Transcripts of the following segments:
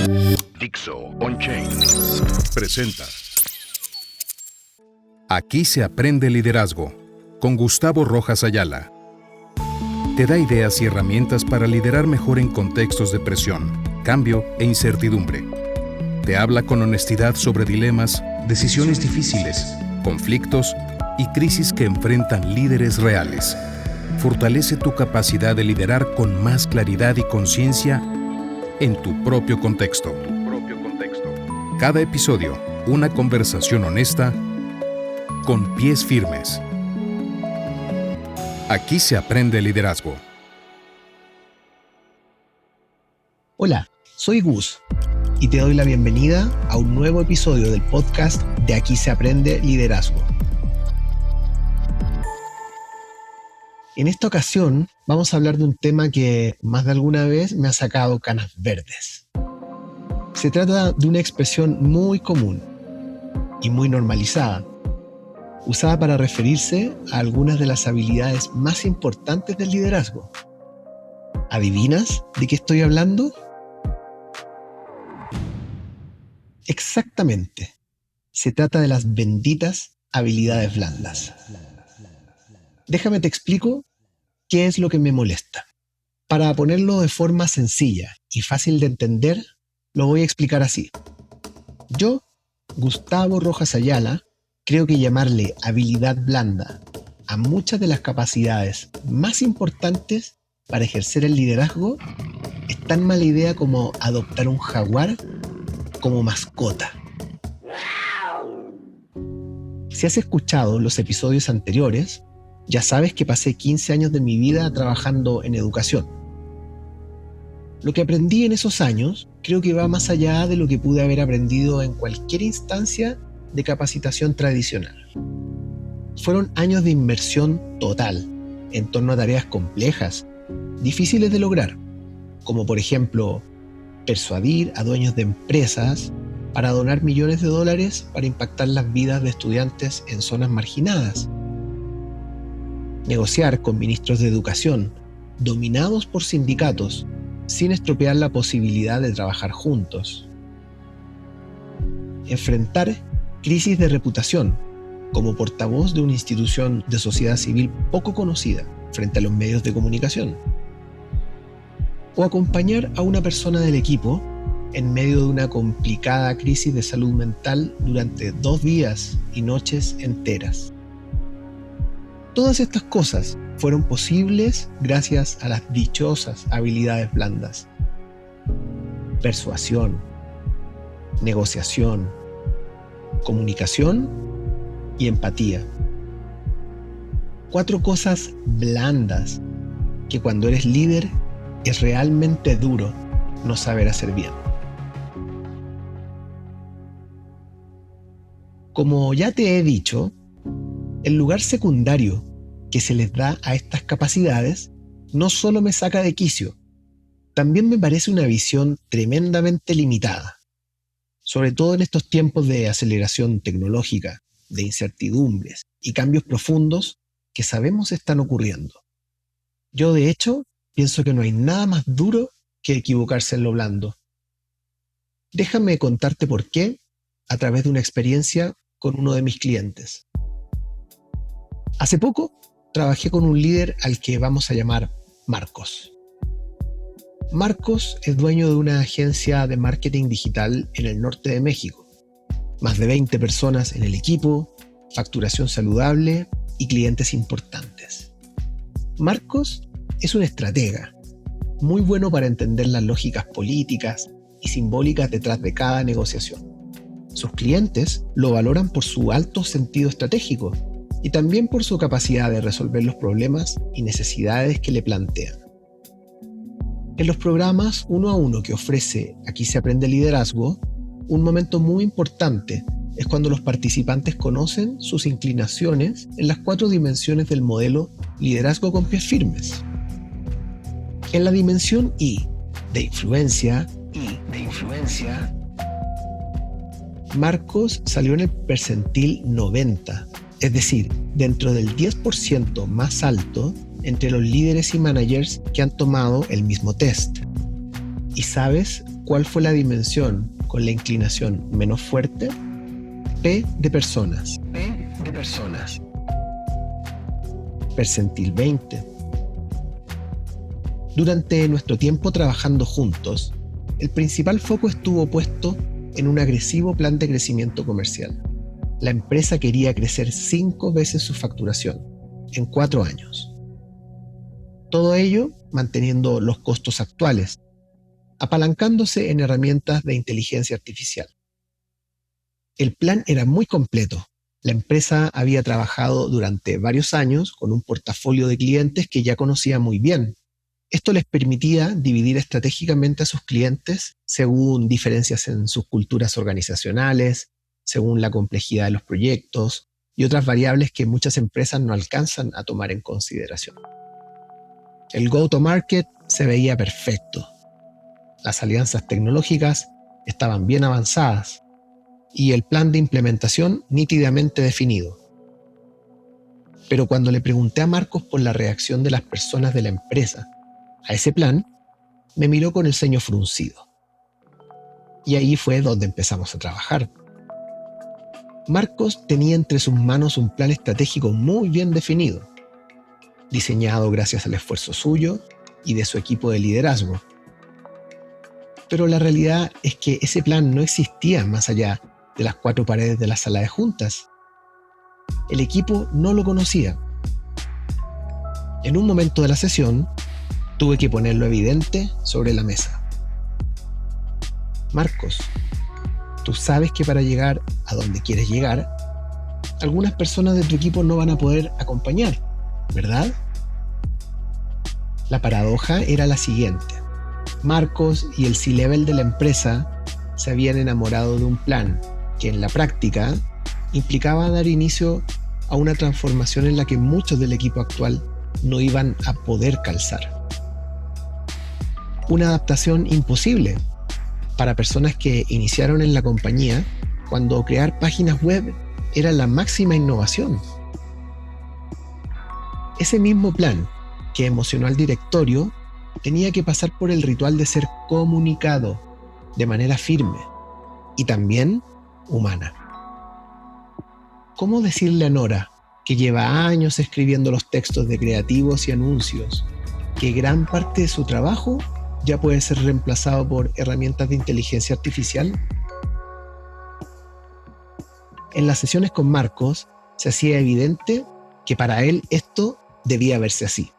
Dixo On Chain presenta Aquí se aprende liderazgo, con Gustavo Rojas Ayala. Te da ideas y herramientas para liderar mejor en contextos de presión, cambio e incertidumbre. Te habla con honestidad sobre dilemas, decisiones difíciles, conflictos y crisis que enfrentan líderes reales. Fortalece tu capacidad de liderar con más claridad y conciencia en tu propio contexto. Cada episodio, una conversación honesta con pies firmes. Aquí se aprende liderazgo. Hola, soy Gus y te doy la bienvenida a un nuevo episodio del podcast de Aquí se aprende liderazgo. En esta ocasión vamos a hablar de un tema que más de alguna vez me ha sacado canas verdes. Se trata de una expresión muy común y muy normalizada, usada para referirse a algunas de las habilidades más importantes del liderazgo. ¿Adivinas de qué estoy hablando? Exactamente. Se trata de las benditas habilidades blandas. Déjame te explico qué es lo que me molesta. Para ponerlo de forma sencilla y fácil de entender, lo voy a explicar así. Yo, Gustavo Rojas Ayala, creo que llamarle habilidad blanda a muchas de las capacidades más importantes para ejercer el liderazgo es tan mala idea como adoptar un jaguar como mascota. Si has escuchado los episodios anteriores, ya sabes que pasé 15 años de mi vida trabajando en educación. Lo que aprendí en esos años creo que va más allá de lo que pude haber aprendido en cualquier instancia de capacitación tradicional. Fueron años de inmersión total en torno a tareas complejas, difíciles de lograr, como por ejemplo, persuadir a dueños de empresas para donar millones de dólares para impactar las vidas de estudiantes en zonas marginadas. Negociar con ministros de educación, dominados por sindicatos, sin estropear la posibilidad de trabajar juntos. Enfrentar crisis de reputación, como portavoz de una institución de sociedad civil poco conocida frente a los medios de comunicación. O acompañar a una persona del equipo en medio de una complicada crisis de salud mental durante 2 días y noches enteras. Todas estas cosas fueron posibles gracias a las dichosas habilidades blandas. Persuasión, negociación, comunicación y empatía. 4 cosas blandas que cuando eres líder es realmente duro no saber hacer bien. Como ya te he dicho, el lugar secundario que se les da a estas capacidades no solo me saca de quicio, también me parece una visión tremendamente limitada, sobre todo en estos tiempos de aceleración tecnológica, de incertidumbres y cambios profundos que sabemos están ocurriendo. Yo, de hecho, pienso que no hay nada más duro que equivocarse en lo blando. Déjame contarte por qué a través de una experiencia con uno de mis clientes. Hace poco trabajé con un líder al que vamos a llamar Marcos. Marcos es dueño de una agencia de marketing digital en el norte de México. Más de 20 personas en el equipo, facturación saludable y clientes importantes. Marcos es un estratega, muy bueno para entender las lógicas políticas y simbólicas detrás de cada negociación. Sus clientes lo valoran por su alto sentido estratégico y también por su capacidad de resolver los problemas y necesidades que le plantean. En los programas 1 a 1 que ofrece Aquí se aprende liderazgo, un momento muy importante es cuando los participantes conocen sus inclinaciones en las 4 dimensiones del modelo liderazgo con pies firmes. En la dimensión I de influencia, Marcos salió en el percentil 90, es decir, dentro del 10% más alto entre los líderes y managers que han tomado el mismo test. ¿Y sabes ¿cuál fue la dimensión con la inclinación menos fuerte? P de personas. Percentil 20. Durante nuestro tiempo trabajando juntos, el principal foco estuvo puesto en un agresivo plan de crecimiento comercial. La empresa quería crecer 5 veces su facturación en 4 años. Todo ello manteniendo los costos actuales, apalancándose en herramientas de inteligencia artificial. El plan era muy completo. La empresa había trabajado durante varios años con un portafolio de clientes que ya conocía muy bien. Esto les permitía dividir estratégicamente a sus clientes según diferencias en sus culturas organizacionales, según la complejidad de los proyectos y otras variables que muchas empresas no alcanzan a tomar en consideración. El go-to-market se veía perfecto. Las alianzas tecnológicas estaban bien avanzadas y el plan de implementación nítidamente definido. Pero cuando le pregunté a Marcos por la reacción de las personas de la empresa a ese plan, me miró con el ceño fruncido. Y ahí fue donde empezamos a trabajar. Marcos tenía entre sus manos un plan estratégico muy bien definido, diseñado gracias al esfuerzo suyo y de su equipo de liderazgo. Pero la realidad es que ese plan no existía más allá de las 4 paredes de la sala de juntas. El equipo no lo conocía. En un momento de la sesión, tuve que ponerlo evidente sobre la mesa. Marcos, tú sabes que para llegar a donde quieres llegar, algunas personas de tu equipo no van a poder acompañar, ¿verdad? La paradoja era la siguiente. Marcos y el C-Level de la empresa se habían enamorado de un plan que en la práctica implicaba dar inicio a una transformación en la que muchos del equipo actual no iban a poder calzar. Una adaptación imposible para personas que iniciaron en la compañía cuando crear páginas web era la máxima innovación. Ese mismo plan que emocionó al directorio tenía que pasar por el ritual de ser comunicado de manera firme y también humana. ¿Cómo decirle a Nora, que lleva años escribiendo los textos de creativos y anuncios, que gran parte de su trabajo ya puede ser reemplazado por herramientas de inteligencia artificial? En las sesiones con Marcos se hacía evidente que para él esto debía verse así.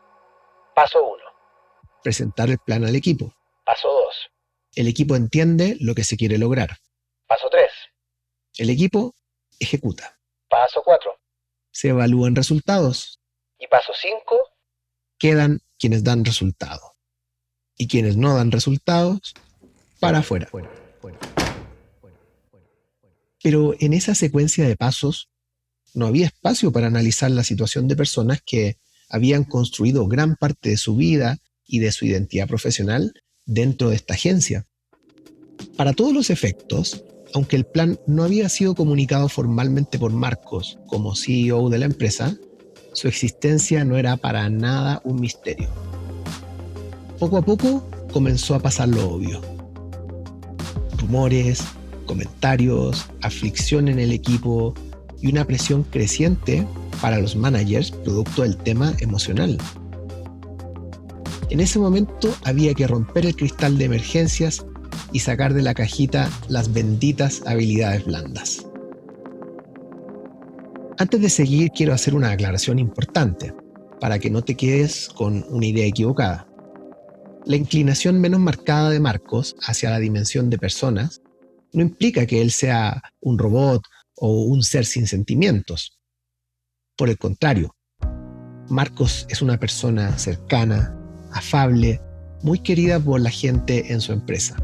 Paso 1. Presentar el plan al equipo. Paso 2. El equipo entiende lo que se quiere lograr. Paso 3. El equipo ejecuta. Paso 4. Se evalúan resultados. Y paso 5. Quedan quienes dan resultado. Y quienes no dan resultados, para afuera. Pero en esa secuencia de pasos no había espacio para analizar la situación de personas que habían construido gran parte de su vida y de su identidad profesional dentro de esta agencia. Para todos los efectos, aunque el plan no había sido comunicado formalmente por Marcos como CEO de la empresa, su existencia no era para nada un misterio. Poco a poco comenzó a pasar lo obvio. Rumores, comentarios, aflicción en el equipo y una presión creciente para los managers producto del tema emocional. En ese momento había que romper el cristal de emergencias y sacar de la cajita las benditas habilidades blandas. Antes de seguir, quiero hacer una aclaración importante para que no te quedes con una idea equivocada. La inclinación menos marcada de Marcos hacia la dimensión de personas no implica que él sea un robot o un ser sin sentimientos. Por el contrario, Marcos es una persona cercana, afable, muy querida por la gente en su empresa.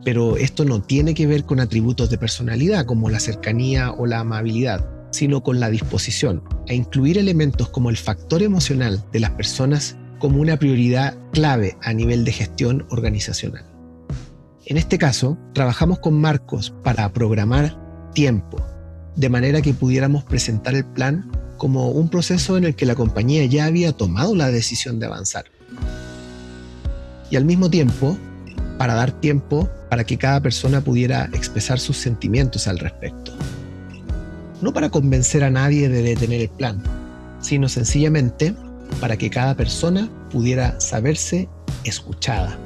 Pero esto no tiene que ver con atributos de personalidad como la cercanía o la amabilidad, sino con la disposición a incluir elementos como el factor emocional de las personas como una prioridad clave a nivel de gestión organizacional. En este caso, trabajamos con Marcos para programar tiempo, de manera que pudiéramos presentar el plan como un proceso en el que la compañía ya había tomado la decisión de avanzar. Y al mismo tiempo, para dar tiempo para que cada persona pudiera expresar sus sentimientos al respecto. No para convencer a nadie de detener el plan, sino sencillamente para que cada persona pudiera saberse escuchada.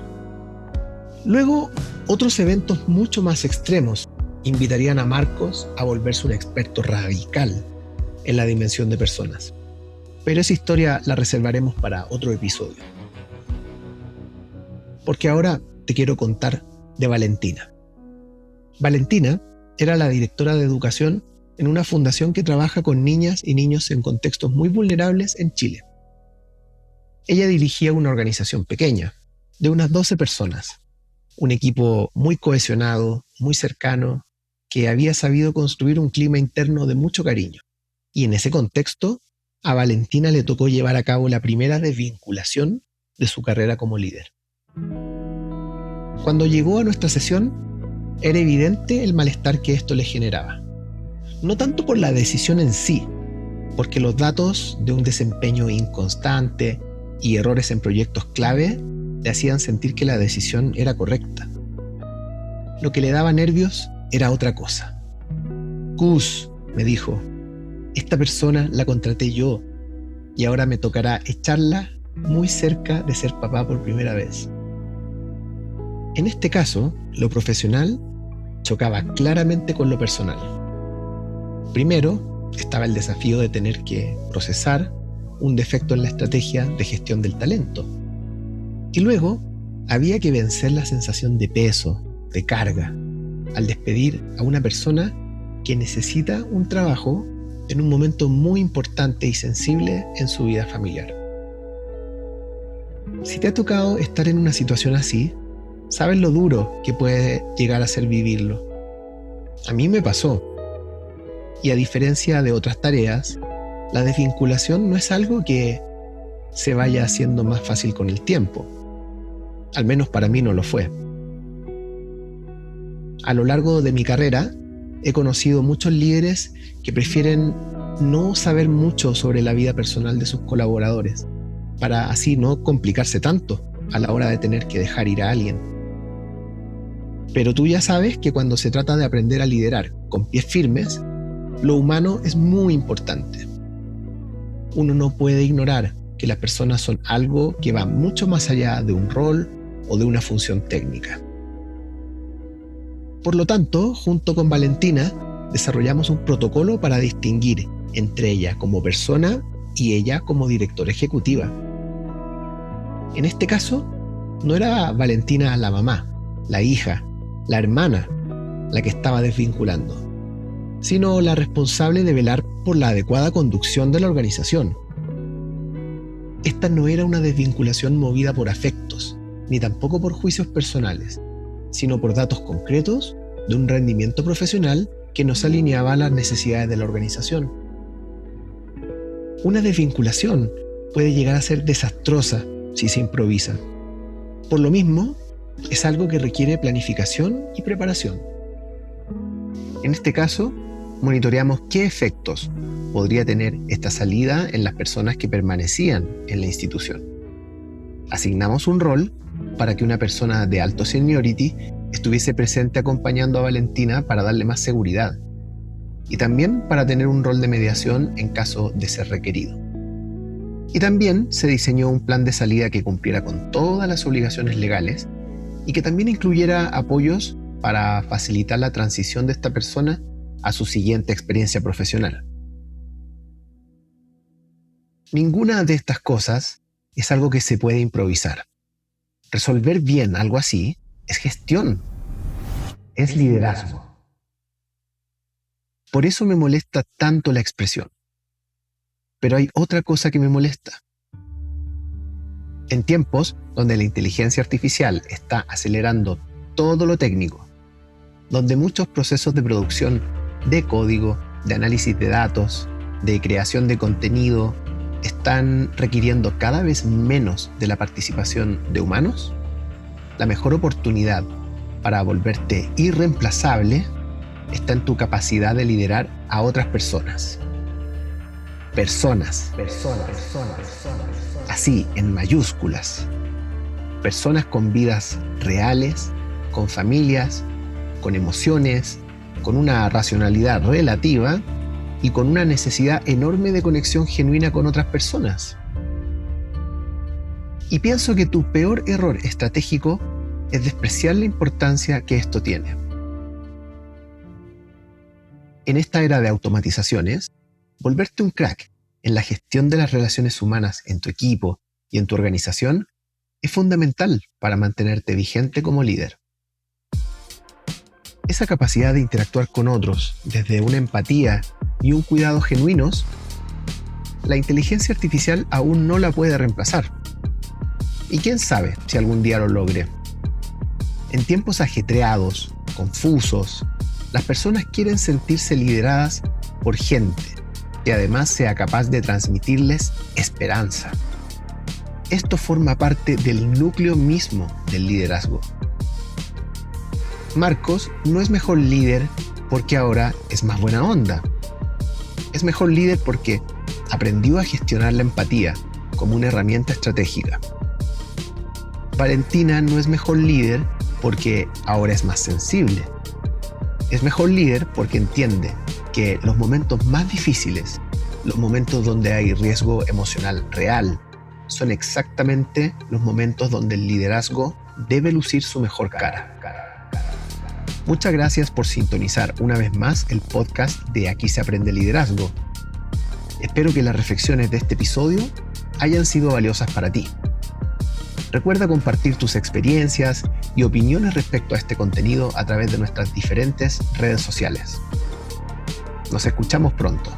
Luego, otros eventos mucho más extremos invitarían a Marcos a volverse un experto radical en la dimensión de personas. Pero esa historia la reservaremos para otro episodio. Porque ahora te quiero contar de Valentina. Valentina era la directora de educación en una fundación que trabaja con niñas y niños en contextos muy vulnerables en Chile. Ella dirigía una organización pequeña, de unas 12 personas, un equipo muy cohesionado, muy cercano, que había sabido construir un clima interno de mucho cariño. Y en ese contexto, a Valentina le tocó llevar a cabo la primera desvinculación de su carrera como líder. Cuando llegó a nuestra sesión, era evidente el malestar que esto le generaba. No tanto por la decisión en sí, porque los datos de un desempeño inconstante y errores en proyectos clave le hacían sentir que la decisión era correcta. Lo que le daba nervios era otra cosa. Gus, me dijo, esta persona la contraté yo y ahora me tocará echarla muy cerca de ser papá por primera vez. En este caso, lo profesional chocaba claramente con lo personal. Primero, estaba el desafío de tener que procesar un defecto en la estrategia de gestión del talento. Y luego, había que vencer la sensación de peso, de carga, al despedir a una persona que necesita un trabajo en un momento muy importante y sensible en su vida familiar. Si te ha tocado estar en una situación así, sabes lo duro que puede llegar a ser vivirlo. A mí me pasó. Y a diferencia de otras tareas, la desvinculación no es algo que se vaya haciendo más fácil con el tiempo. Al menos para mí no lo fue. A lo largo de mi carrera, he conocido muchos líderes que prefieren no saber mucho sobre la vida personal de sus colaboradores, para así no complicarse tanto a la hora de tener que dejar ir a alguien. Pero tú ya sabes que cuando se trata de aprender a liderar con pies firmes, lo humano es muy importante. Uno no puede ignorar que las personas son algo que va mucho más allá de un rol o de una función técnica. Por lo tanto, junto con Valentina, desarrollamos un protocolo para distinguir entre ella como persona y ella como directora ejecutiva. En este caso, no era Valentina la mamá, la hija, la hermana, la que estaba desvinculando, sino la responsable de velar por la adecuada conducción de la organización. Esta no era una desvinculación movida por afectos, ni tampoco por juicios personales, sino por datos concretos de un rendimiento profesional que no se alineaba a las necesidades de la organización. Una desvinculación puede llegar a ser desastrosa si se improvisa. Por lo mismo, es algo que requiere planificación y preparación. En este caso, monitoreamos qué efectos podría tener esta salida en las personas que permanecían en la institución. Asignamos un rol para que una persona de alto seniority estuviese presente acompañando a Valentina para darle más seguridad y también para tener un rol de mediación en caso de ser requerido. Y también se diseñó un plan de salida que cumpliera con todas las obligaciones legales y que también incluyera apoyos para facilitar la transición de esta persona a su siguiente experiencia profesional. Ninguna de estas cosas es algo que se puede improvisar. Resolver bien algo así es gestión, es liderazgo. Por eso me molesta tanto la expresión. Pero hay otra cosa que me molesta. En tiempos donde la inteligencia artificial está acelerando todo lo técnico, donde muchos procesos de producción de código, de análisis de datos, de creación de contenido, están requiriendo cada vez menos de la participación de humanos, la mejor oportunidad para volverte irreemplazable está en tu capacidad de liderar a otras personas. Personas. Así, en mayúsculas. personas con vidas reales, con familias, con emociones, con una racionalidad relativa y con una necesidad enorme de conexión genuina con otras personas. Y pienso que tu peor error estratégico es despreciar la importancia que esto tiene. En esta era de automatizaciones, volverte un crack en la gestión de las relaciones humanas en tu equipo y en tu organización es fundamental para mantenerte vigente como líder. Esa capacidad de interactuar con otros desde una empatía y un cuidado genuinos, la inteligencia artificial aún no la puede reemplazar. Y quién sabe si algún día lo logre. En tiempos ajetreados, confusos, las personas quieren sentirse lideradas por gente que además sea capaz de transmitirles esperanza. Esto forma parte del núcleo mismo del liderazgo. Marcos no es mejor líder porque ahora es más buena onda. Es mejor líder porque aprendió a gestionar la empatía como una herramienta estratégica. Valentina no es mejor líder porque ahora es más sensible. Es mejor líder porque entiende que los momentos más difíciles, los momentos donde hay riesgo emocional real, son exactamente los momentos donde el liderazgo debe lucir su mejor cara. Muchas gracias por sintonizar una vez más el podcast de Aquí se aprende liderazgo. Espero que las reflexiones de este episodio hayan sido valiosas para ti. Recuerda compartir tus experiencias y opiniones respecto a este contenido a través de nuestras diferentes redes sociales. Nos escuchamos pronto.